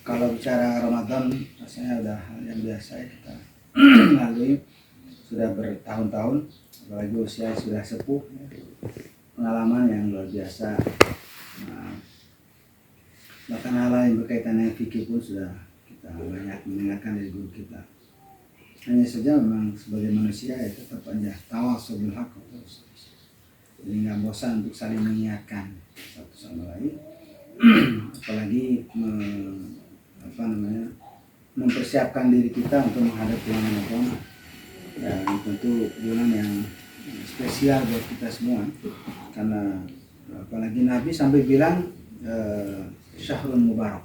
Kalau bicara Ramadan rasanya udah hal yang biasa ya kita lalui sudah bertahun-tahun, apalagi usia sudah sepuh ya. Pengalaman yang luar biasa. Nah, bahkan hal yang berkaitan dengan fikih pun sudah kita banyak mendengarkan dari guru kita. Hanya saja memang sebagai manusia ya tetap aja tawasul bil haqq, jadi nggak bosan untuk saling mengingatkan satu sama lain, apalagi mempersiapkan diri kita untuk menghadapi bulan Ramadan, dan tentu bulan yang spesial buat kita semua, karena apalagi Nabi sampai bilang Syahrul Mubarak.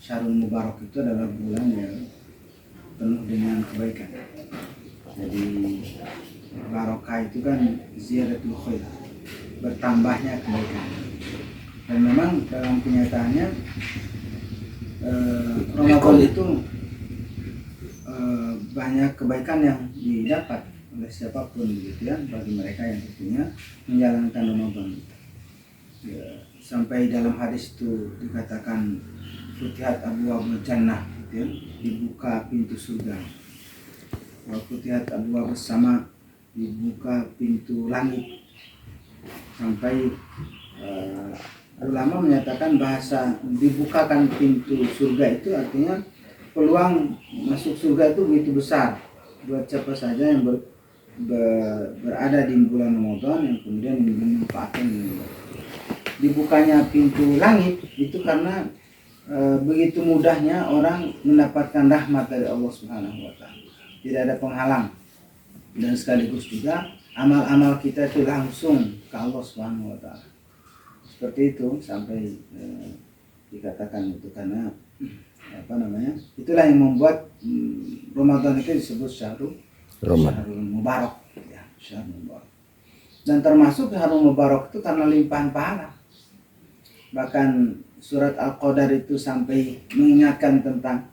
Syahrul Mubarak itu adalah bulan yang penuh dengan kebaikan. Jadi barokah itu kan ziyadatul khair, bertambahnya kebaikan. Dan memang dalam kenyataannya Ramadan itu banyak kebaikan yang didapat oleh siapapun gitu ya, bagi mereka yang tentunya menjalankan Ramadan. Ya, sampai dalam hadis itu dikatakan futihat abwaabul jannah gitu ya, dibuka pintu surga. Wa futihat abwaabus sama, dibuka pintu langit. Sampai ulama menyatakan bahasa dibukakan pintu surga itu artinya peluang masuk surga itu begitu besar buat siapa saja yang berada di bulan Ramadan yang kemudian memanfaatkan ini. Dibukanya pintu langit itu karena begitu mudahnya orang mendapatkan rahmat dari Allah Subhanahu wa taala. Tidak ada penghalang, dan sekaligus juga amal-amal kita itu langsung ke Allah Subhanahu wa taala. Seperti itu sampai dikatakan itu karena itulah yang membuat Ramadan itu disebut Syahrul Mubarak ya, Syahrul Mubarak. Dan termasuk Syahrul Mubarak itu karena limpahan pahala. Bahkan surat Al-Qadar itu sampai mengingatkan tentang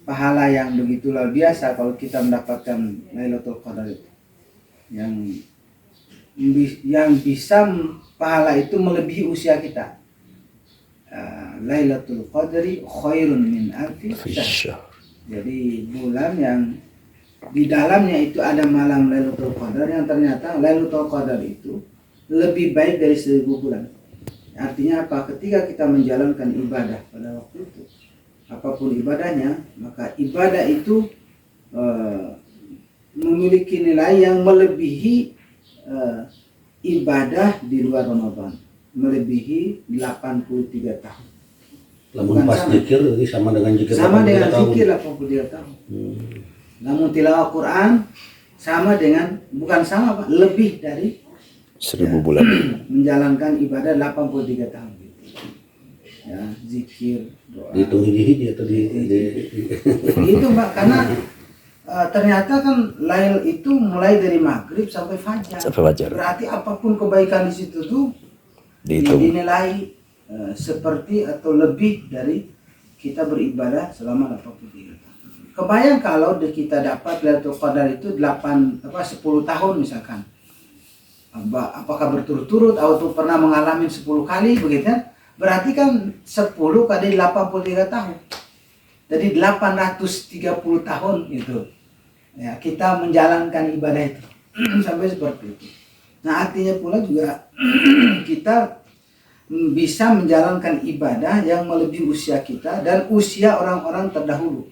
pahala yang begitu luar biasa kalau kita mendapatkan Lailatul Qadar itu. Yang bisa pahala itu melebihi usia kita. Lailatul Qadri khairun min alfi syahr. Jadi bulan yang di dalamnya itu ada malam Lailatul Qadar, yang ternyata Lailatul Qadar itu lebih baik dari 1000 bulan. Artinya apa? Ketika kita menjalankan ibadah pada waktu itu, apapun ibadahnya, maka ibadah itu memiliki nilai yang melebihi ibadah di luar Ramadan, melebihi 83 tahun. Lamun pas zikir ini sama dengan zikir 83 tahun. Namun tilawah Quran sama dengan, bukan sama Pak, lebih dari 1000 bulan. Menjalankan ibadah 83 tahun. Ya, zikir, doa. Dihitung hiji-hiji atau Itu Mbak, karena ternyata kan Lail itu mulai dari maghrib sampai fajar. Berarti apapun kebaikan di situ tuh dinilai seperti atau lebih dari kita beribadah selama 83 tahun. Kebayang kalau kita dapat Lailatul Qadar itu 10 tahun misalkan. Apakah berturut-turut atau pernah mengalami 10 kali begitu ya? Berarti kan 10 kali 83 tahun. Jadi 830 tahun itu. Ya, kita menjalankan ibadah itu sampai seperti itu. Nah, artinya pula juga kita bisa menjalankan ibadah yang melebihi usia kita dan usia orang-orang terdahulu.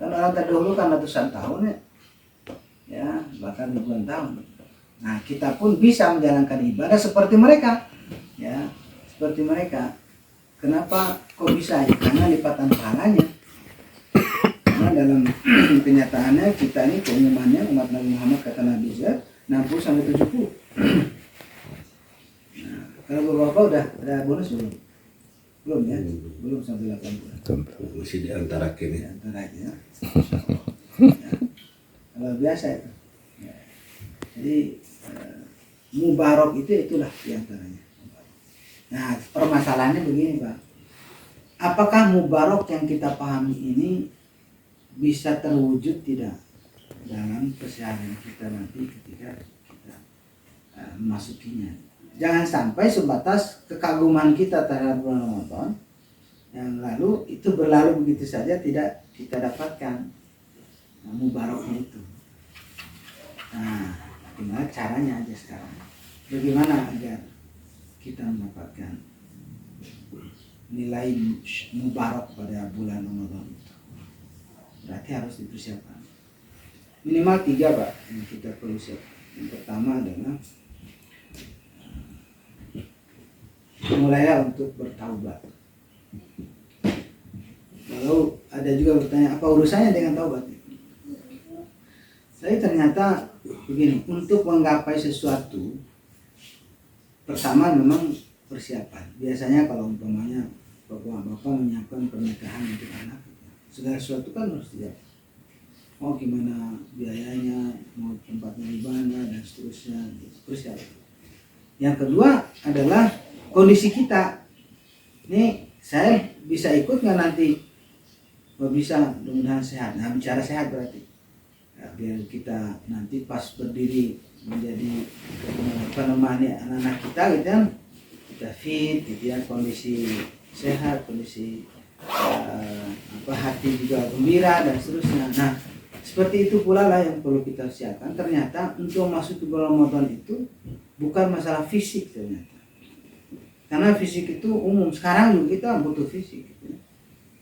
Kan orang terdahulu kan ratusan tahun ya. Ya, bahkan ribuan tahun. Nah, kita pun bisa menjalankan ibadah seperti mereka. Ya, seperti mereka. Kenapa kok bisa? Ya, karena lipatan pahalanya. Karena dalam kenyataannya kita ini keumumannya umat Nabi Muhammad kata Nabi Zaid 60 sampai 70. Nah, kalau bapak-bapak udah bonus belum? Belum ya? Belum sampai 80. Masih di antara kini. Di antara itu ya. Kalau biasa itu. Ya. Jadi Mubarak itulah diantaranya. Nah, permasalahannya begini Pak. Apakah Mubarak yang kita pahami ini bisa terwujud tidak dalam keseharian kita nanti ketika kita memasukinya? jangan sampai sebatas kekaguman kita terhadap bulan Ramadan yang lalu itu berlalu begitu saja, tidak kita dapatkan mubaraknya itu. Nah, tinggal caranya aja sekarang. Bagaimana agar kita mendapatkan nilai mubarak pada bulan Ramadan itu? Berarti harus dipersiapkan. Minimal 3 Pak yang kita perlu siapkan. Yang pertama adalah mulailah untuk bertaubat. Kalau ada juga bertanya apa urusannya dengan taubat? Tapi ternyata begini, untuk menggapai sesuatu pertama memang persiapan. Biasanya kalau umpamanya bapak menyiapkan pernikahan untuk anak, segala sesuatu kan harus siap. Mau gimana biayanya, mau tempatnya di mana dan seterusnya, persiapan. Yang kedua adalah kondisi kita. Nih saya bisa ikut nggak nanti? Kalau bisa, mudah-mudahan sehat. Nah bicara sehat berarti ya, biar kita nanti pas berdiri menjadi penemani anak-anak kita gitu kan, kita fit gitu ya, kondisi sehat, kondisi hati juga gembira dan seterusnya. Nah seperti itu pula lah yang perlu kita siapkan. Ternyata untuk masuk ke bulan Ramadan itu bukan masalah fisik ternyata, karena fisik itu umum. Sekarang juga kita butuh fisik gitu.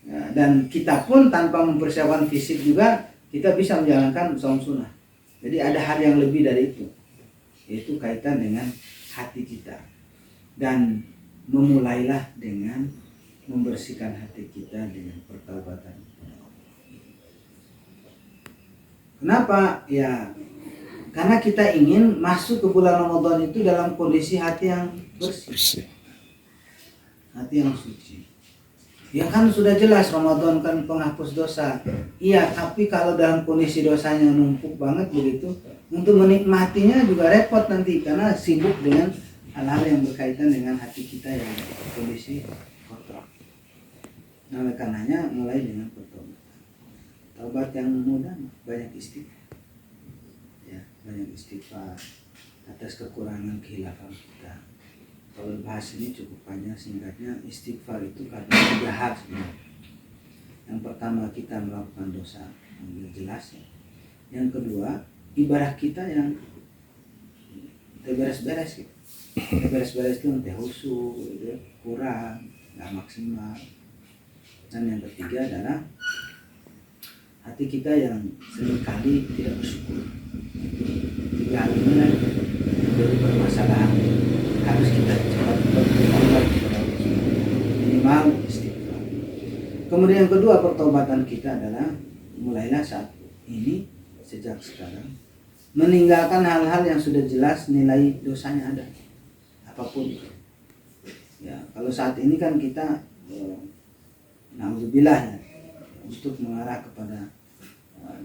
Ya, dan kita pun tanpa mempersiapkan fisik juga kita bisa menjalankan saum sunnah. Jadi ada hal yang lebih dari itu, yaitu kaitan dengan hati kita. Dan memulailah dengan membersihkan hati kita dengan pertaubatan. Kenapa? Ya karena kita ingin masuk ke bulan Ramadan itu dalam kondisi hati yang bersih, hati yang suci. Ya kan sudah jelas Ramadan kan penghapus dosa. Iya, tapi kalau dalam kondisi dosanya numpuk banget begitu, untuk menikmatinya juga repot nanti karena sibuk dengan hal-hal yang berkaitan dengan hati kita yang kondisi kotor. Nah, oleh karenanya mulai dengan pertobatan. Taubat yang mudah, banyak istighfar. Ya, banyak istighfar atas kekurangan khilafah kita. Kalau bahas ini cukup panjang, singkatnya istighfar itu karena 3 hal sebenarnya. Yang pertama kita melakukan dosa yang jelas ya. Yang kedua ibadah kita yang beres-beres gitu. Beres-beres itu nanti khusyuk, gitu, kurang, nggak maksimal. Dan yang ketiga adalah hati kita yang seringkali tidak bersyukur. 3 hal ini menjadi permasalahan. Harus kita cepat bertobat kepada Allah, minimal istighfar. Kemudian yang kedua pertobatan kita adalah mulailah saat ini, sejak sekarang, meninggalkan hal-hal yang sudah jelas nilai dosanya ada, apapun itu. Ya kalau saat ini kan kita naudzubillah ya, untuk mengarah kepada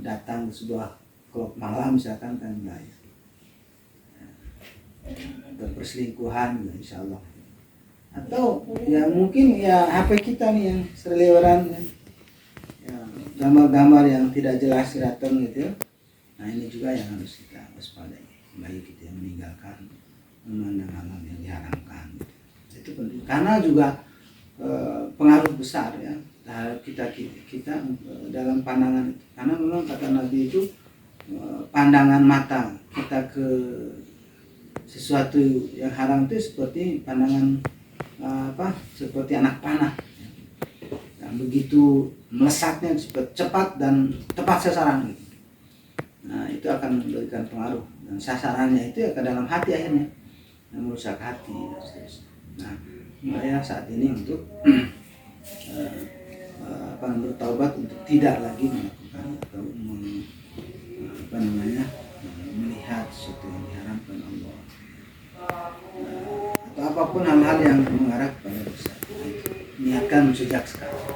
datang ke sebuah klub malam misalkan kan enggak ya. Atau perselingkuhan ya, insya Allah. Atau ya mungkin ya HP kita nih yang seliweran ya, gambar-gambar yang tidak jelas datang gitu ya. Nah ini juga yang harus kita waspadai, baik kita yang meninggalkan memandang alam yang diharamkan gitu. Itu penting karena juga pengaruh besar ya terhadap kita dalam pandangan itu. Karena memang kata Nabi itu pandangan mata kita ke sesuatu yang haram itu seperti pandangan seperti anak panah yang begitu melesatnya cepat dan tepat sasaran. Nah itu akan memberikan pengaruh dan sasarannya itu ya ke dalam hati akhirnya yang merusak hati. Nah mulai saat ini untuk bertaubat untuk tidak lagi melakukan atau melihat sesuatu yang diharamkan Allah. Atau apapun hal-hal yang mengarah kepada dosa, niatkan sejak sekarang.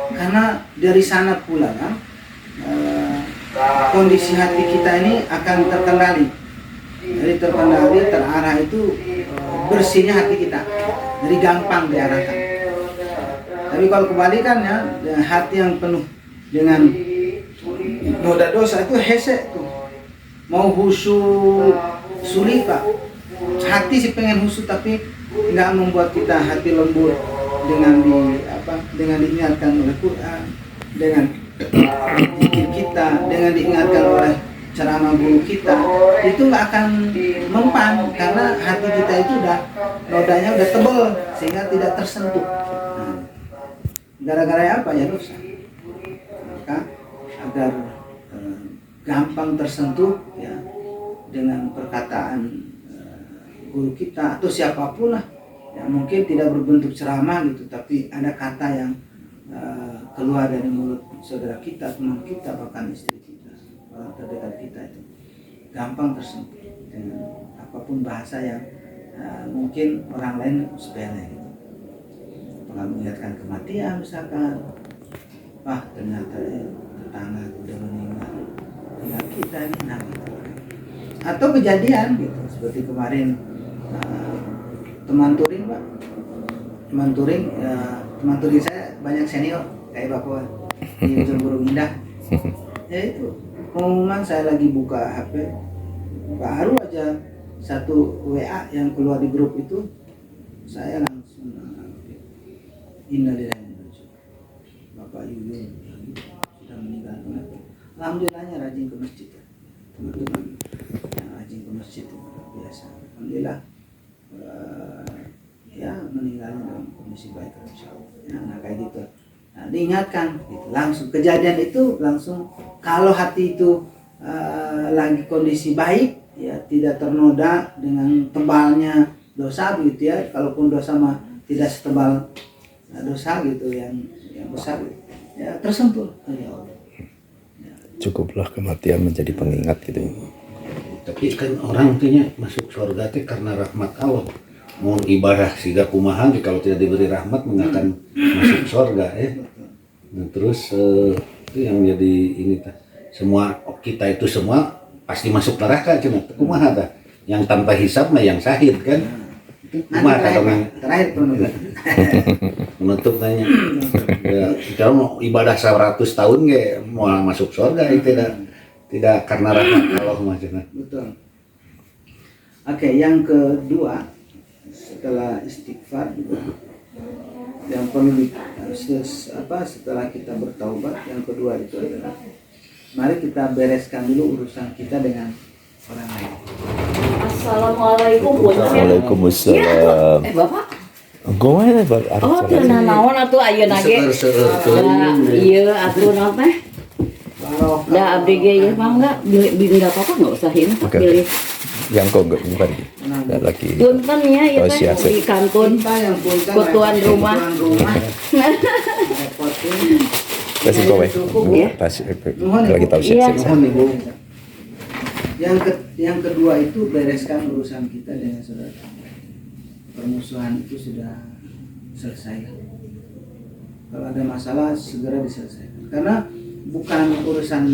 Karena dari sana pula kan kondisi hati kita ini akan terkendali. Jadi terkendali, terarah itu bersihnya hati kita. Jadi gampang diarahkan. Tapi kalau kebalikan ya, hati yang penuh dengan noda dosa itu hesek tuh. Mau khusyuk sulit Pak. hati sih pengen husuk tapi nggak membuat kita hati lembut dengan diingatkan oleh Quran, dengan zikir kita, dengan diingatkan oleh ceramah guru kita, itu nggak akan mempan karena hati kita itu nodanya udah tebal sehingga tidak tersentuh. Nah, gara-gara apa ya dosa? Maka agar gampang tersentuh ya dengan perkataan guru kita atau siapapun lah, ya mungkin tidak berbentuk ceramah gitu, tapi ada kata yang keluar dari mulut saudara kita, teman kita, bahkan istri kita, orang terdekat kita itu gampang tersentuh dengan apapun bahasa yang mungkin orang lain sepele gitu. Apakah mengingatkan kematian misalkan, ternyata tetangga udah meninggal, tinggal kita ini gitu. Atau kejadian gitu seperti kemarin teman touring Pak, teman touring saya banyak senior kayak Bapak di Ujung Burung Indah. Ya itu pengumuman, saya lagi buka HP, baru aja satu WA yang keluar di grup itu, saya langsung innalillahi wa inna ilaihi raji'un. Bapak Yuyun sudah meninggal. Alhamdulillahnya rajin ke masjid ya, teman-teman yang rajin ke masjid itu biasa. Alhamdulillah ya meninggalnya dalam kondisi baik insyaallah. Ya, nah kayak gitu. Nah, diingatkan gitu. Langsung kejadian itu langsung, kalau hati itu lagi kondisi baik ya, tidak ternoda dengan tebalnya dosa gitu ya. Kalaupun dosa mah tidak setebal dosa gitu yang besar ya, tersentuh ya Allah. Ya. Cukuplah kematian menjadi pengingat gitu. Tapi kan orang tuhnya masuk surga teh karena rahmat Allah. Mau ibadah siga kumaha kalau tidak diberi rahmat akan masuk surga ya. Nah, terus itu yang menjadi ini tah. Semua kita itu semua pasti masuk neraka cuma kumaha tah. Yang tanpa hisab mah yang syahid kan. Kumaha terakhir menutup tanya. Ya, kalau mau ibadah 100 tahun ge mau masuk surga itu tidak karena rahmat Allah maksudnya. Betul. Oke, yang kedua setelah istighfar juga yang perlu setelah kita bertaubat, yang kedua itu adalah mari kita bereskan dulu urusan kita dengan orang lain. Assalamualaikum. Waalaikumsalam. Bapak. Gimana Pak? Oh, tina naon atuh ayeuna ge. Ieu atuh naon teh? Da abdi ge ieu mah enggak apa-apa enggak usah ini pilih. Yang kok bukan lagi. Punten ya ieu teh di kantun ketuan rumah. Kasih kowe. Pas lagi tahu sih. Yang kedua itu bereskan urusan kita dengan saudara. Permusuhan itu sudah selesai. Kalau ada masalah segera diselesaikan. Karena bukan urusan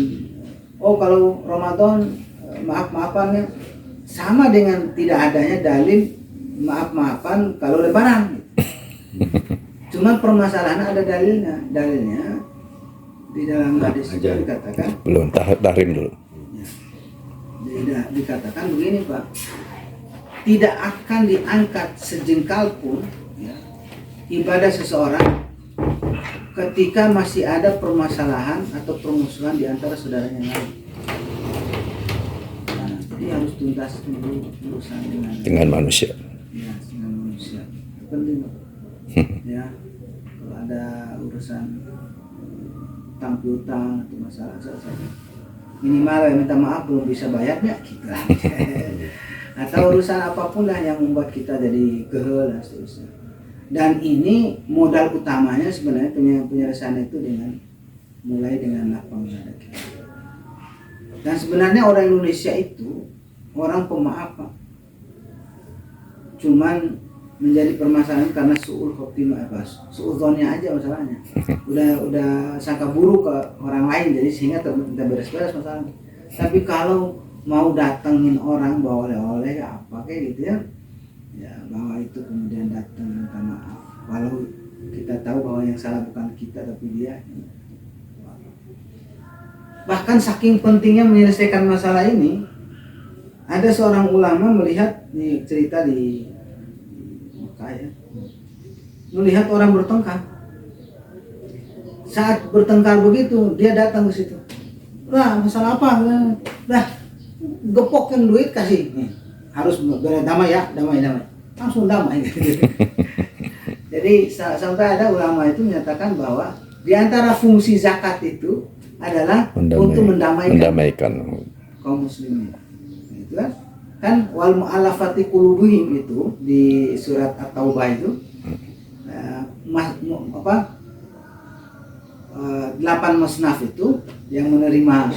kalau Ramadan maaf-maafannya sama dengan tidak adanya dalil maaf-maafan kalau Lebaran. Cuman permasalahan ada dalilnya. Dalilnya di dalam hadis itu dikatakan. Belum tahrim dulu. Ya, dikatakan begini Pak. Tidak akan diangkat sejengkal pun ya, ibadah seseorang ketika masih ada permasalahan atau permusuhan di antara saudaranya lain. Nah, jadi harus tuntas dulu urusan dengan manusia. Ya, dengan manusia. Penting. Ya, kalau ada urusan utang piutang atau masalah selesai. Minimal ya minta maaf belum bisa bayarnya kita. Atau urusan apapun lah yang membuat kita jadi gehel dan seterusnya. Dan ini modal utamanya sebenarnya penyelesaian itu mulai dengan lapang dada kita. Dan sebenarnya orang Indonesia itu orang pemaaf Pak. Cuman menjadi permasalahan karena su'ul khotimah, su'udzonnya aja masalahnya. Udah sangka buruk ke orang lain, jadi sehingga tidak beres-beres masalahnya. Tapi kalau mau datengin orang bawa oleh-oleh apa kayak gitu ya bawa itu kemudian datang minta maaf. Walau kita tahu bahwa yang salah bukan kita tapi dia. Bahkan saking pentingnya menyelesaikan masalah ini, ada seorang ulama melihat nih, cerita di Mekah ya, melihat orang bertengkar. Saat bertengkar begitu, dia datang ke situ. Lah, masalah apa? Dah, gepokin duit kasih. Nih, harus damai ya, damai. Langsung damai. Jadi sampai ada ulama itu menyatakan bahwa di antara fungsi zakat itu adalah untuk mendamaikan kaum muslimin. Itu kan wal mu'allafati qulubuhim itu di surat At-Taubah itu 8 musnaf itu yang menerima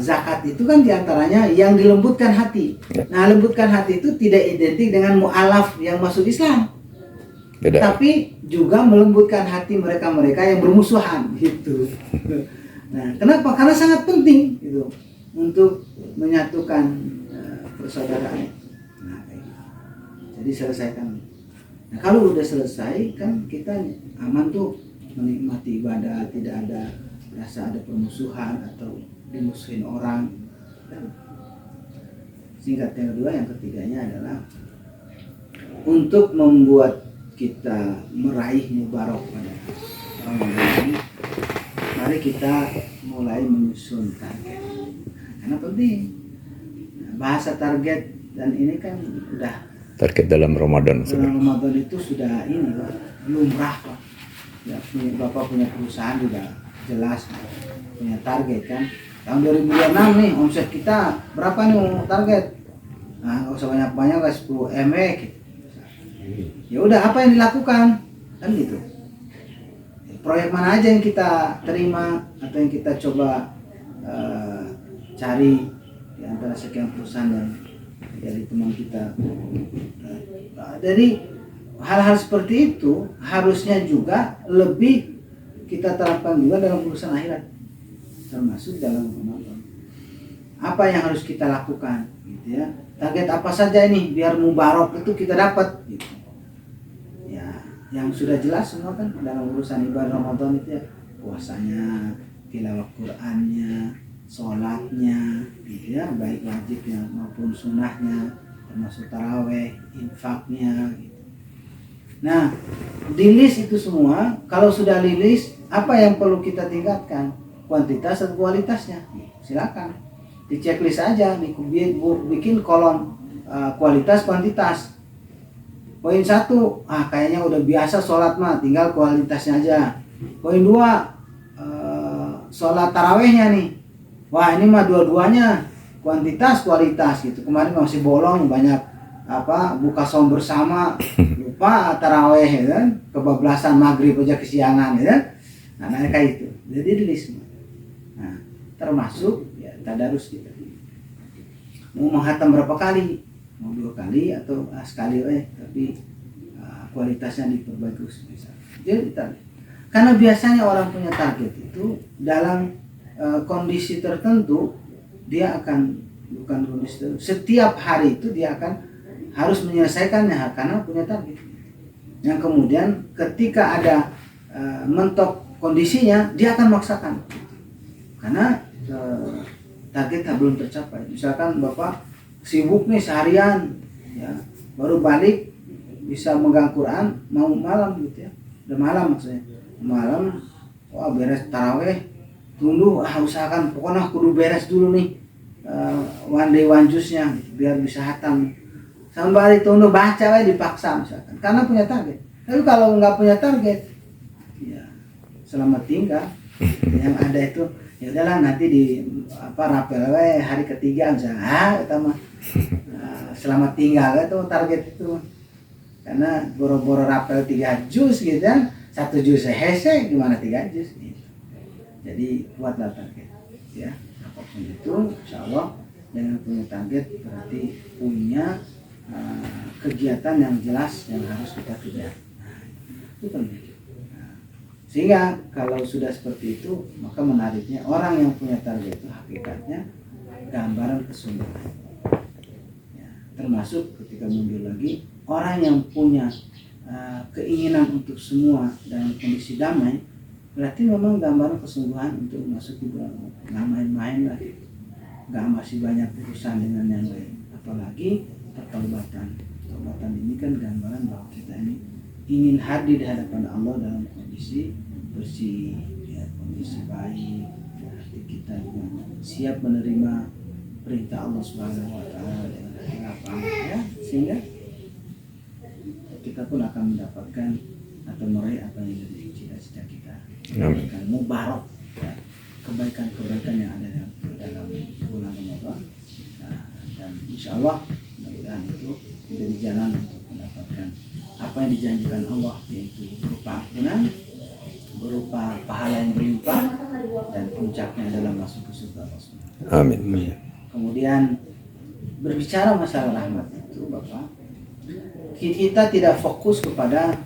zakat itu kan diantaranya yang dilembutkan hati. Nah, lembutkan hati itu tidak identik dengan mu'alaf yang masuk Islam. Beda. Tapi juga melembutkan hati mereka-mereka yang bermusuhan gitu. Nah, kenapa? Karena sangat penting gitu untuk menyatukan persaudaraan. Nah, jadi selesaikan. Nah, kalau udah selesai kan kita aman tuh menikmati ibadah, tidak ada rasa ada permusuhan atau dimusuhin orang. Singkat yang kedua, yang ketiganya adalah untuk membuat kita meraih mubarak pada Ramadan ini, mari kita mulai menyusun target. Karena penting. Bahasa target dan ini kan udah target dalam Ramadan. Dalam Ramadan itu sudah ini lumrah Pak. Ya, Bapak punya perusahaan juga jelas punya target kan. Tahun 2026 nih omset kita berapa nih target? Nah, nggak usah banyak-banyak, kayak 10 M gitu. Ya udah, apa yang dilakukan kan gitu. Proyek mana aja yang kita terima atau yang kita coba cari di antara sekian perusahaan dan dari teman kita. Jadi hal-hal seperti itu harusnya juga lebih kita terapkan juga dalam urusan akhirat, termasuk dalam Ramadan. Apa yang harus kita lakukan gitu ya. Target apa saja ini biar mubarak itu kita dapat gitu. Ya, yang sudah jelas semua kan dalam urusan ibadah Ramadan itu ya, puasanya, tilawah Qur'annya, sholatnya gitu ya, baik wajibnya maupun sunnahnya, termasuk taraweh, infaknya gitu. Nah, di list itu semua, kalau sudah di list, apa yang perlu kita tingkatkan? Kuantitas atau kualitasnya? Silakan di checklist aja, bikin kolom kualitas kuantitas. Poin 1, kayaknya udah biasa sholat mah, tinggal kualitasnya aja. Poin 2, sholat tarawehnya nih, wah ini mah dua-duanya kuantitas kualitas gitu. Kemarin masih bolong banyak buka som bersama, lupa taraweh ya kan, kebablasan maghrib aja kesiangan ya kan. Nah, mereka itu jadi di list. Nah, termasuk ya tadarus kita. Mau menghatam berapa kali? Mau 2 kali atau sekali tapi kualitasnya diperbagus misalnya. Jadi karena biasanya orang punya target itu dalam kondisi tertentu dia akan bukan kondisi tertentu, setiap hari itu dia akan harus menyelesaikannya karena punya target. Yang kemudian ketika ada mentok kondisinya dia akan maksakan karena target belum tercapai. Misalkan Bapak sibuk nih seharian ya, baru balik bisa megang Quran mau malam gitu ya, udah malam maksudnya malam, wah beres taraweh tunggu usahakan pokoknya kudu beres dulu nih one day one juice-nya biar bisa hatam sampai tunggu baca dipaksa misalkan karena punya target. Tapi kalau nggak punya target ya selamat tinggal. Yang ada itu ya udahlah nanti di rapel hari ketiga misalnya selamat tinggal itu target itu karena boro-boro rapel 3 jus gitu kan, 1 jus hese gimana 3 jus gitu. Jadi buatlah target ya, apapun itu insya Allah dengan punya target berarti punya kegiatan yang jelas yang harus kita kerjakan. Itu penting. Sehingga kalau sudah seperti itu, maka menariknya orang yang punya target itu hakikatnya gambaran kesungguhan. Ya, termasuk ketika mundur lagi, orang yang punya keinginan untuk semua dalam kondisi damai, berarti memang gambaran kesungguhan untuk masuk ke bulan. Nggak main-main lagi. nggak masih banyak urusan dengan yang lain. Apalagi pertaubatan. Pertaubatan ini kan gambaran bahwa kita ini ingin hadir di hadapan Allah dalam kondisi bersih, ya, kondisi baik, ya, hati kita juga siap menerima perintah Allah Subhanahu Wa Taala dengan hati lapang, ya, sehingga kita pun akan mendapatkan atau meraih apa yang jadi cita-cita kita. Amin. Mubarak, ya, kebaikan-kebaikan yang ada dalam bulan Ramadan. Nah, dan insya Allah mudah-mudahan itu menjadi jalan untuk mendapatkan apa yang dijanjikan Allah, yaitu berupa ampunan, berupa pahala yang berlimpah, dan puncaknya adalah masuk ke surga Allah. Amin. Kemudian berbicara masalah rahmat itu, Bapak, kita tidak fokus kepada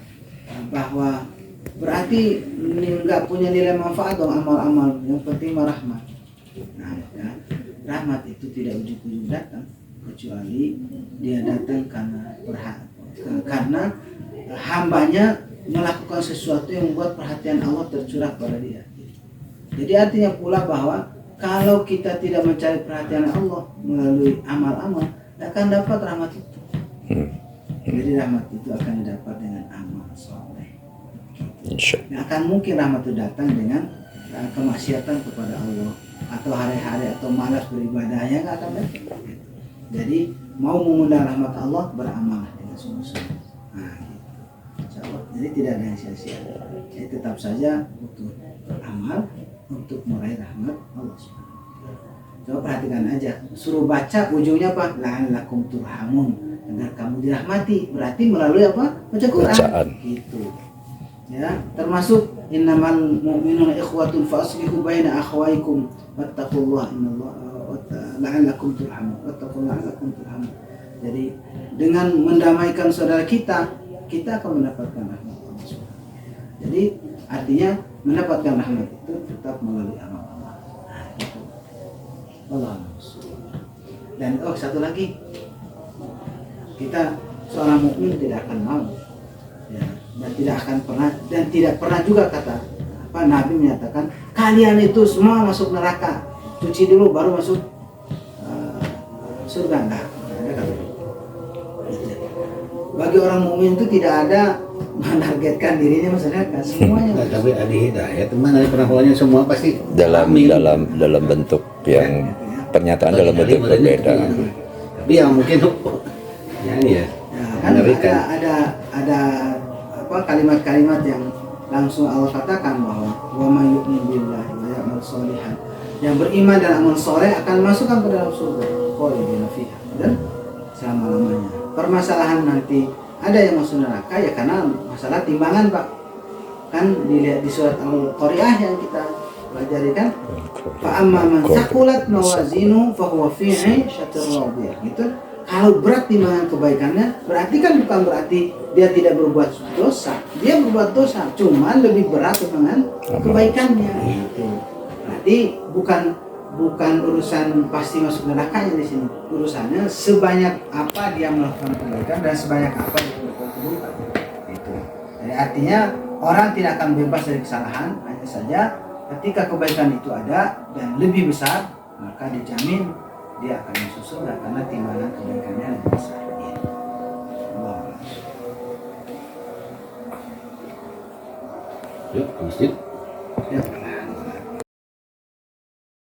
bahwa berarti nggak punya nilai manfaat dong amal-amal, yang penting mah rahmat. Nah, ya, rahmat itu tidak ujug-ujug datang, kecuali dia datang karena hambanya melakukan sesuatu yang membuat perhatian Allah tercurah pada dia. Jadi artinya pula bahwa kalau kita tidak mencari perhatian Allah melalui amal-amal, tidak akan dapat rahmat itu. Jadi rahmat itu akan didapat dengan amal soleh. Tidak akan mungkin rahmat itu datang dengan kemaksiatan kepada Allah atau hari-hari atau malas beribadahnya, nggak akan datang. Jadi mau mengundang rahmat Allah, beramal dengan sungguh-sungguh. Nah, gitu. Jadi tidak ada yang sia-sia. Jadi tetap saja butuh beramal untuk meraih rahmat Allah Subhanahu wa Ta'ala. Coba perhatikan aja, suruh baca ujungnya apa? La'allakum turhamun, agar kamu dirahmati. Berarti melalui apa? Baca Quran. Bacaan. Gitu. Ya, termasuk innamal mu'minuna ikhwatun fa'aslihu baina akhwaikum wattaqullaha innallaha la'allakum turhamun. Wattaqullaha la'allakum turhamun. Jadi dengan mendamaikan saudara kita akan mendapatkan rahmat Allah Subhanahu wa Ta'ala. Jadi artinya mendapatkan rahmat itu tetap melalui amal-amal. Nah, itu. Allah. Dan satu lagi, kita seorang mukmin tidak akan mau, ya, dan tidak pernah juga kata Nabi menyatakan kalian itu semua masuk neraka, cuci dulu baru masuk surga. Enggak ada kata. Bagi orang mukmin itu tidak ada menargetkan dirinya masuk neraka, semuanya. Tapi ada hidayah, mana perahuannya semua pasti dalam bentuk yang pernyataan dalam bentuk berbeda. Tapi yang mungkin ya kan ada kalimat-kalimat yang langsung Allah katakan bahwa wa may yu'min billahi wa ya'mal sholihan, yang beriman dan amal soleh akan masukkan ke dalam surga khalidina fiha, dan selama-lamanya. Permasalahan nanti ada yang masuk neraka ya karena masalah timbangan, Pak. Kan dilihat di surat Al-Qari'ah yang kita pelajari kan, fa amma man saqulat mawazinu fa huwa fi 'ishatir radiyah. Gitu. Kalau berat timbangan kebaikannya, berarti kan bukan berarti dia tidak berbuat dosa. Dia berbuat dosa, cuman lebih berat timbangan kebaikannya. Gitu. Berarti bukan urusan pasti masuk nerakanya di sini. Urusannya sebanyak apa dia melakukan kebaikan dan sebanyak apa dia melakukan keburukan. Itu. Jadi artinya orang tidak akan bebas dari kesalahan, hanya saja ketika kebaikan itu ada dan lebih besar, maka dijamin dia akan masuk surga karena timbangan kebaikannya lebih besar. Yuk, ke masjid. Ya.